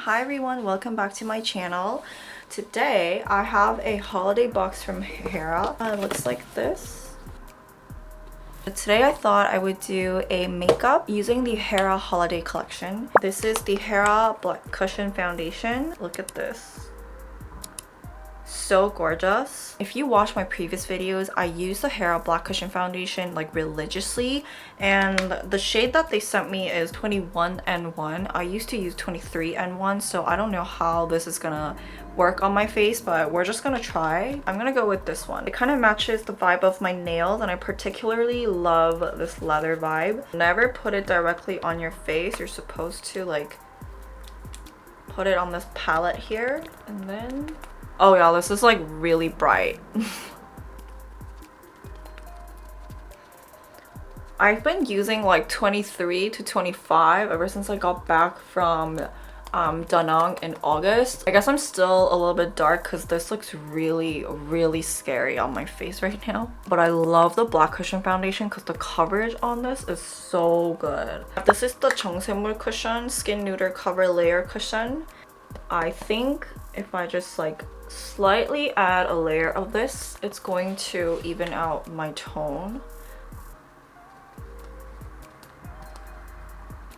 Hi everyone, welcome back to my channel. Today I have a holiday box from HERA. It looks like this. Today I thought I would do a makeup using the HERA Holiday Collection. This is the HERA Black Cushion Foundation. Look at this. So gorgeous. If you watch my previous videos, I use the HERA Black Cushion Foundation like religiously, and the shade that they sent me is 21N1. I used to use 23N1, so I don't know how this is gonna work on my face, but we're just gonna try. I'm gonna go with this one. It kind of matches the vibe of my nails, and I particularly love this leather vibe. Never put it directly on your face. You're supposed to like put it on this palette here, and then oh yeah, this is like really bright. I've been using like 23 to 25 ever since I got back from Da Nang in August. I guess I'm still a little bit dark because this looks really scary on my face right now. But I love the Black Cushion Foundation because the coverage on this is so good. This is the Jung cushion, Skin Nuder Cover Layer Cushion. I think if I just like slightly add a layer of this, it's going to even out my tone.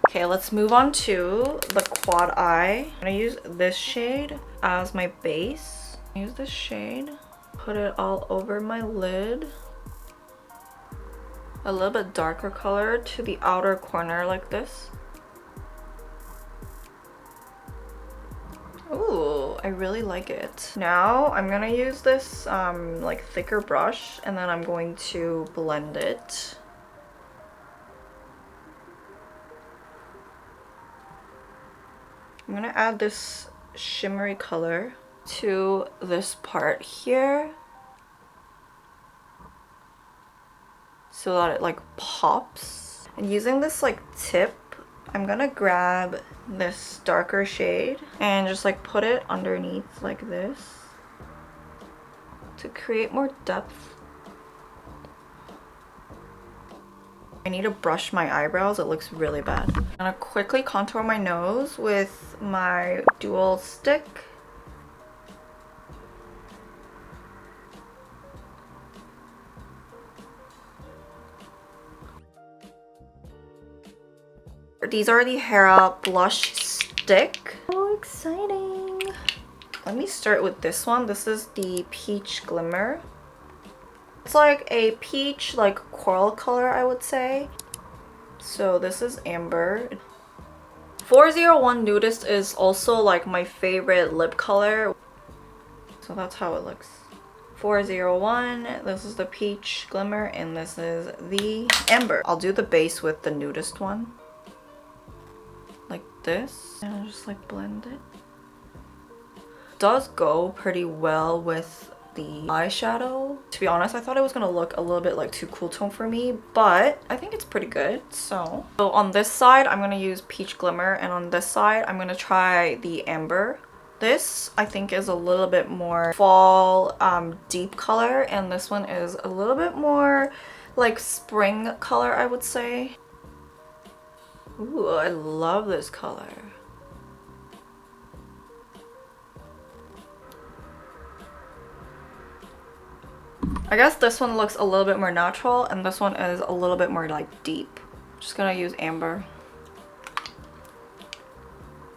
Okay, let's move on to the quad eye. I'm gonna use this shade as my base. Use this shade, put it all over my lid. A little bit darker color to the outer corner like this. Ooh, I really like it. Now I'm gonna use this like thicker brush, and then I'm going to blend it. I'm gonna add this shimmery color to this part here so that it like pops. And using this like tip, I'm gonna grab this darker shade and just like put it underneath like this to create more depth. I need to brush my eyebrows, it looks really bad. I'm gonna quickly contour my nose with my dual stick. These are the HERA Blush stick. So exciting. Let me start with this one. This is the Peach Glimmer. It's like a peach, like coral color, I would say. So this is amber. 401 Nudist is also like my favorite lip color. So that's how it looks. 401, this is the Peach Glimmer, and this is the amber. I'll do the base with the Nudist one. Like this. And I'll just like blend it. Does go pretty well with the eyeshadow. To be honest, I thought it was gonna look a little bit like too cool tone for me, but I think it's pretty good. So on this side, I'm gonna use Peach Glimmer, and on this side, I'm gonna try the amber. This, I think, is a little bit more fall deep color, and this one is a little bit more like spring color, I would say. Ooh, I love this color. I guess this one looks a little bit more natural, and this one is a little bit more like deep. Just gonna use amber.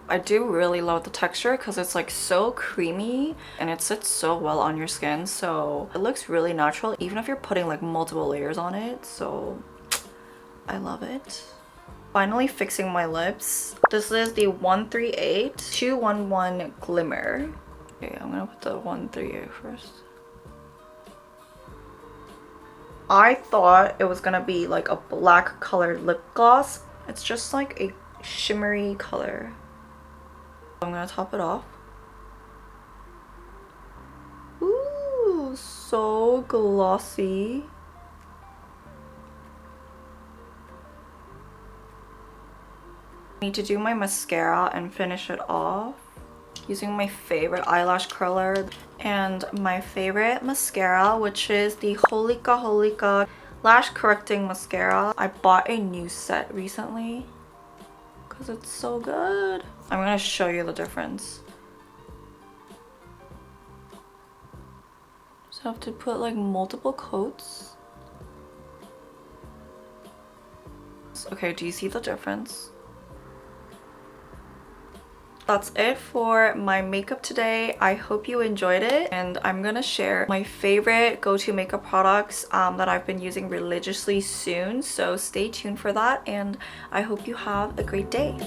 I do really love the texture because it's like so creamy and it sits so well on your skin, so it looks really natural even if you're putting like multiple layers on it, so I love it. Finally fixing my lips. This is the 138 211 Glimmer. Okay, I'm gonna put the 138 first. I thought it was gonna be like a black colored lip gloss. It's just like a shimmery color. I'm gonna top it off. Ooh, so glossy. I need to do my mascara and finish it off using my favorite eyelash curler and my favorite mascara, which is the Holika Lash Correcting Mascara. I bought a new set recently because it's so good. I'm gonna show you the difference. So I have to put like multiple coats. Okay, do you see the difference? That's it for my makeup today. I hope you enjoyed it, and I'm gonna share my favorite go-to makeup products that I've been using religiously soon, so stay tuned for that, and I hope you have a great day.